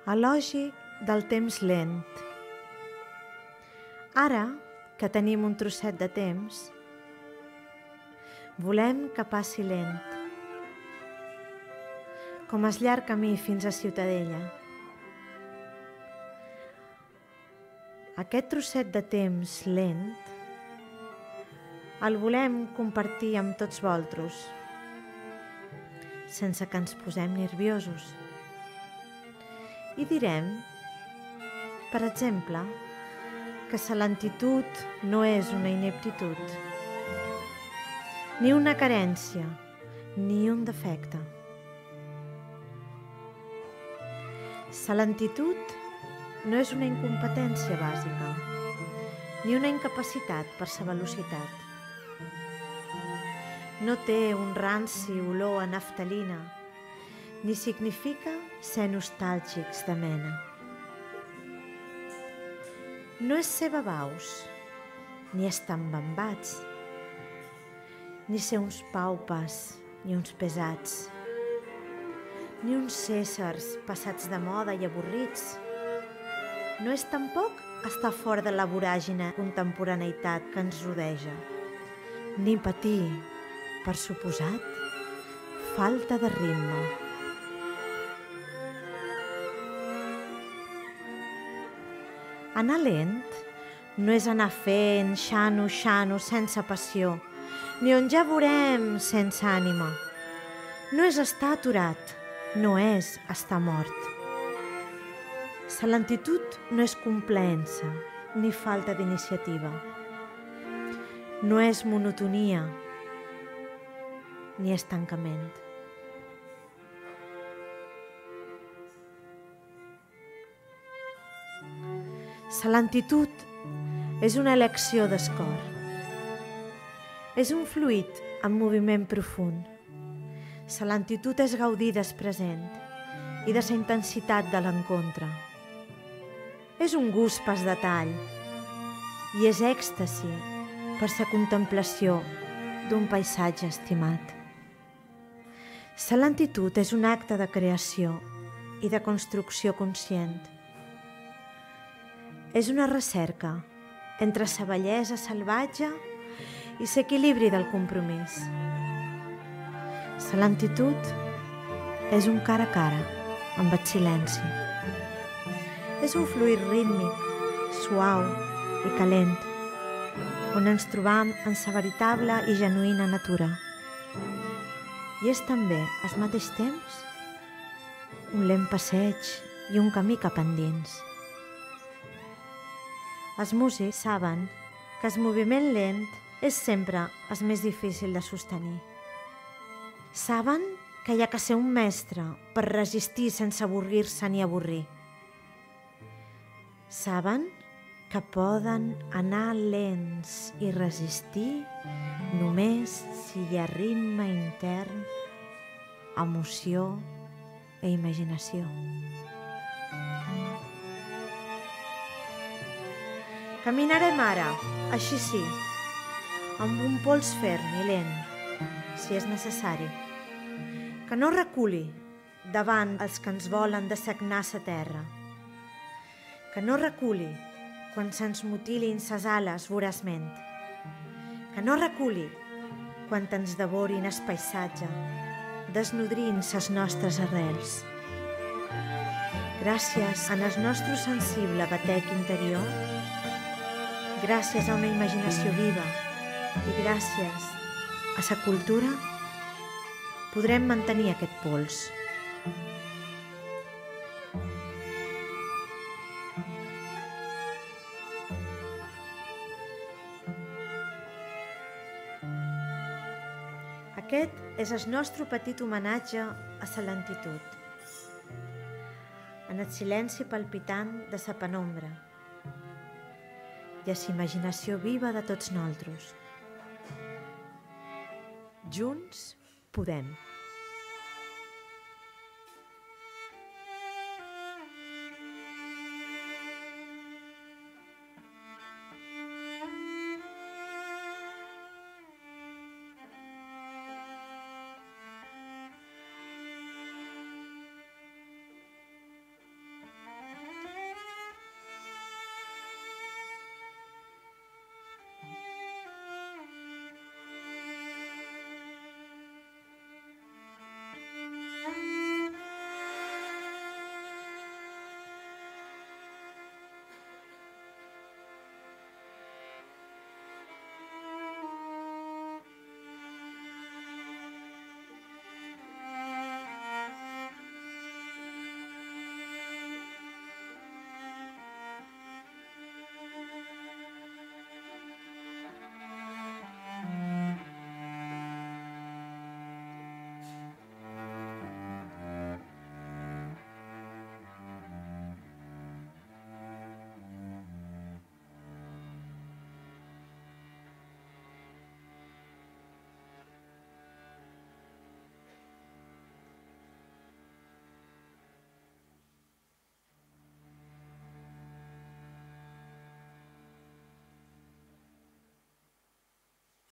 Elogi del temps lent. Ara que tenim un trosset de temps, volem que passi lent, com el llarg camí fins a Ciutadella. Aquest trosset de temps lent el volem compartir amb tots vosaltres, sense que ens posem nerviosos. I direm, per exemple, que la lentitud no és una ineptitud, ni una carència, ni un defecte. La lentitud no és una incompetència bàsica, ni una incapacitat per la velocitat. No té un ranci olor a naftalina, ni significa ser nostàlgics de mena. No és ser babaus, ni estar embambats, ni ser uns paupes, ni uns pesats, ni uns éssers passats de moda i avorrits. No és tampoc estar fora de la voràgine contemporaneïtat que ens rodeja, ni patir, per suposat, falta de ritme. Anar lent no és anar fent xano sense passió, ni on ja veurem sense ànima. No és estar aturat, no és estar mort. La lentitud no és complaença ni falta d'iniciativa. No és monotonia ni estancament. La lentitud és una elecció del cor. És un fluid en moviment profund. La lentitud és gaudir del present i de la intensitat de l'encontre. És un gust pas detall i és èxtasi per la contemplació d'un paisatge estimat. La lentitud és un acte de creació i de construcció conscient. És una recerca entre la bellesa salvatge i l'equilibri del compromís. La lentitud és un cara a cara amb el silenci. És un fluid rítmic, suau i calent, on ens trobam en la veritable i genuïna natura. I és també, al mateix temps, un lent passeig i un camí cap endins. Els músics saben que el moviment lent és sempre el més difícil de sostenir. Saben que hi ha que ser un mestre per resistir sense avorrir-se ni avorrir. Saben que poden anar lents i resistir només si hi ha ritme intern, emoció i imaginació. Caminarem ara, així sí, amb un pols ferm i lent, si és necessari. Que no reculi davant els que ens volen de sagnar la terra. Que no reculi quan se'ns mutilin ses ales voraçment. Que no reculi quan ens devorin el paisatge, desnodrint ses nostres arrels. Gràcies al nostre sensible batec interior, gràcies a una imaginació viva i gràcies a la cultura, podrem mantenir aquest pols. Aquest és el nostre petit homenatge a la lentitud, en el silenci palpitant de la penombra i a la imaginació viva de tots nosaltres. Junts podem.